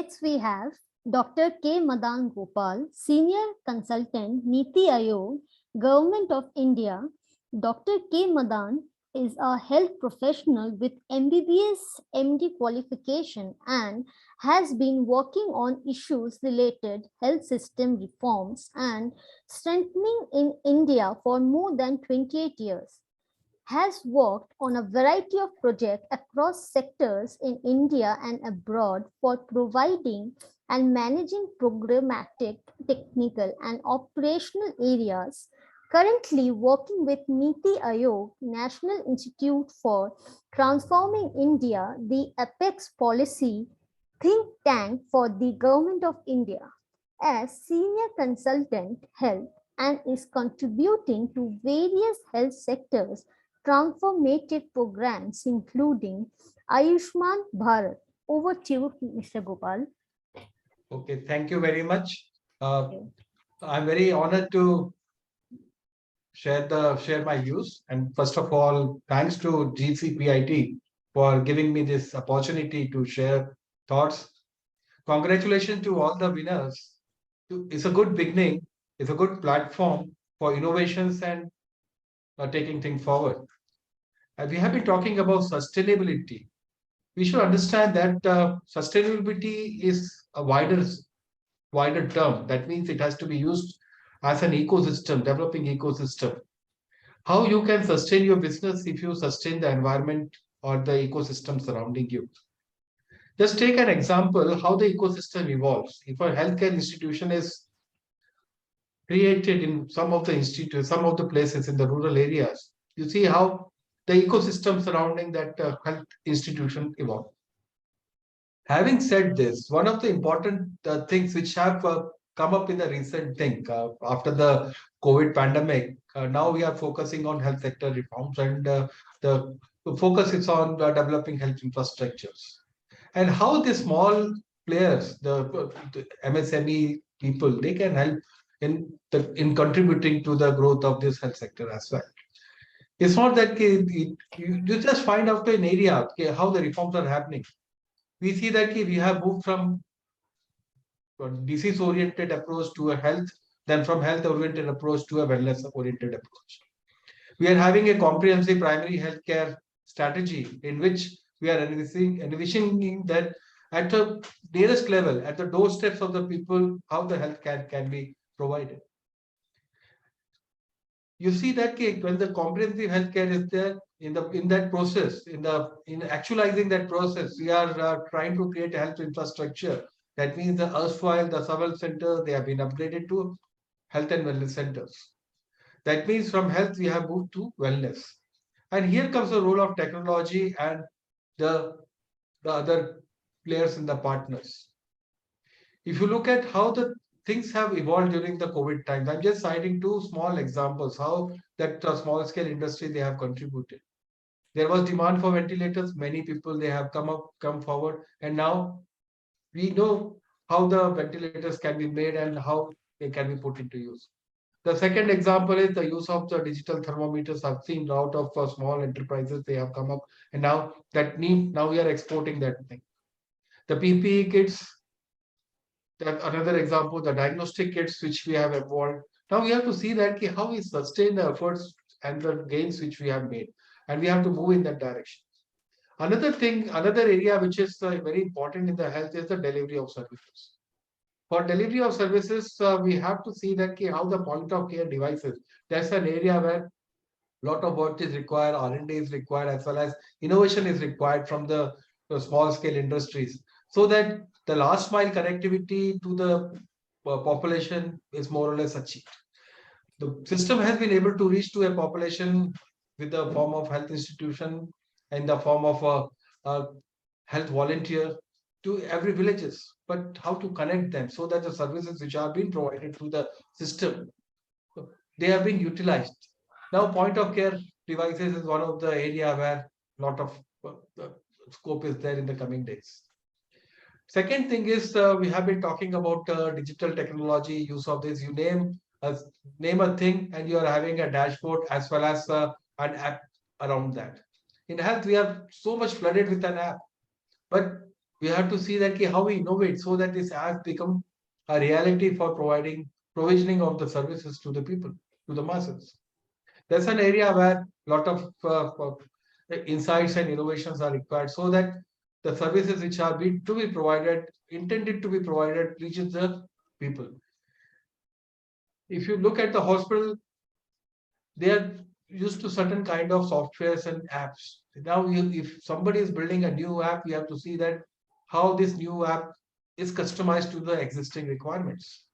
Next, we have Dr. K.Madan Gopal, Senior Consultant, NITI Aayog, Government of India. Dr. K.Madan is a health professional with MBBS MD qualification and has been working on issues related health system reforms and strengthening in India for more than 28 years. Has worked on a variety of projects across sectors in India and abroad for providing and managing programmatic, technical, and operational areas. Currently working with NITI Aayog, National Institute for Transforming India, the apex policy think tank for the Government of India, as Senior Consultant Health, and is contributing to various health sectors transformative programs, including Ayushman Bharat. Over to you, Mr. Gopal. Okay, thank you very much. I'm very honored to share my views. And first of all, thanks to GCPIT for giving me this opportunity to share thoughts. Congratulations to all the winners. It's a good beginning. It's a good platform for innovations and taking things forward. We have been talking about sustainability. We should understand that sustainability is a wider term. That means it has to be used as an ecosystem, developing ecosystem. How you can sustain your business if you sustain the environment or the ecosystem surrounding you. Just take an example how the ecosystem evolves. If a healthcare institution is created in some of the places in the rural areas, you see how the ecosystem surrounding that health institution evolve. Having said this, one of the important things which have come up in the recent thing after the COVID pandemic, now we are focusing on health sector reforms, and the focus is on developing health infrastructures. And how the small players, the MSME people, they can help in contributing to the growth of this health sector as well. It's not that you just find out an area how the reforms are happening. We see that we have moved from a disease-oriented approach to a health, then from health-oriented approach to a wellness-oriented approach. We are having a comprehensive primary healthcare strategy in which we are envisioning that at the nearest level, at the doorsteps of the people, how the healthcare can be provided. You see that when the comprehensive healthcare is there, in that process, in actualizing that process, we are trying to create a health infrastructure. That means the erstwhile, the sub-health center, they have been upgraded to health and wellness centers. That means from health, we have moved to wellness. And here comes the role of technology and the other players in the partners. If you look at how the things have evolved during the COVID times, I'm just citing two small examples, how that small scale industry, they have contributed. There was demand for ventilators. Many people, they have come forward. And now we know how the ventilators can be made and how they can be put into use. The second example is the use of the digital thermometers. I've seen a lot of small enterprises, they have come up. And now we are exporting that thing. The PPE kits, another example, the diagnostic kits which we have evolved. Now we have to see that how we sustain the efforts and the gains which we have made, and we have to move in that direction. Another area which is very important in the health is the delivery of services. For delivery of services, we have to see that how the point of care devices. That's an area where a lot of work is required, R&D is required, as well as innovation is required from the small scale industries, so that the last mile connectivity to the population is more or less achieved. The system has been able to reach to a population with the form of health institution, in the form of a health volunteer to every villages. But how to connect them so that the services which are being provided through the system, they are being utilized. Now, point of care devices is one of the area where a lot of scope is there in the coming days. Second thing is we have been talking about digital technology, use of this. You name a thing and you are having a dashboard as well as an app around that. In health, we are so much flooded with an app, but we have to see that how we innovate so that this has become a reality for provisioning of the services to the people, to the masses. That's an area where a lot of insights and innovations are required so that the services which are to be provided, intended to be provided, reaches the people. If you look at the hospital, they are used to certain kind of softwares and apps. Now, if somebody is building a new app, you have to see that how this new app is customized to the existing requirements.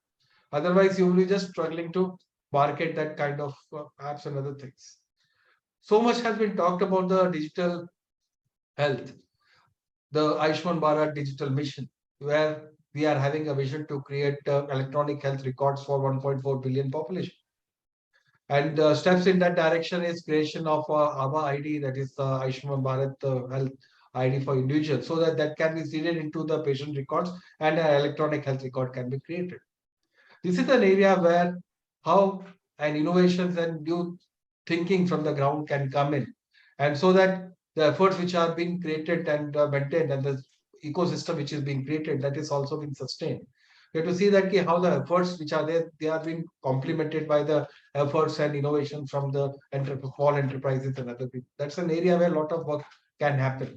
Otherwise, you will be just struggling to market that kind of apps and other things. So much has been talked about the digital health, the Ayushman Bharat digital mission, where we are having a vision to create electronic health records for 1.4 billion population. And steps in that direction is creation of ABA ID, that is the Ayushman Bharat Health ID for individuals, so that that can be seeded into the patient records and an electronic health record can be created. This is an area where how and innovations and new thinking from the ground can come in, and so that the efforts which are being created and maintained and the ecosystem which is being created, that is also being sustained. We have to see that how the efforts which are there, they are being complemented by the efforts and innovation from the small enterprises and other people. That's an area where a lot of work can happen.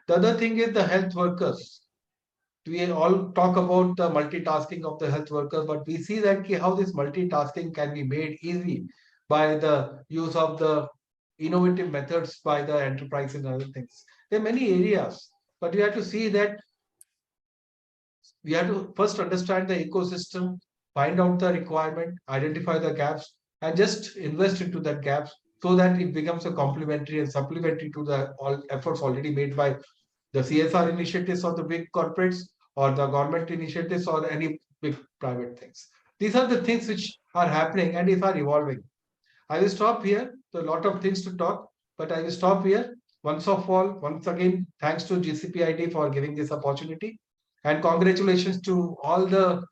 The other thing is the health workers. We all talk about the multitasking of the health workers, but we see that how this multitasking can be made easy by the use of the innovative methods by the enterprise and other things. There are many areas, but we have to see that we have to first understand the ecosystem, find out the requirement, identify the gaps, and just invest into that gaps so that it becomes a complementary and supplementary to the all efforts already made by the CSR initiatives of the big corporates or the government initiatives or any big private things. These are the things which are happening and if are evolving. I will stop here. There are a lot of things to talk, but I will stop here. Once of all, once again, thanks to GCPIT for giving this opportunity. And congratulations to all the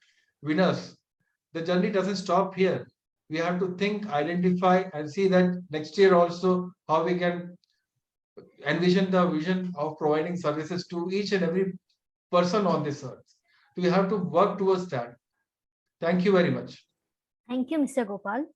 winners. The journey doesn't stop here. We have to think, identify, and see that next year also how we can envision the vision of providing services to each and every person on this earth. We have to work towards that. Thank you very much. Thank you, Mr. Gopal.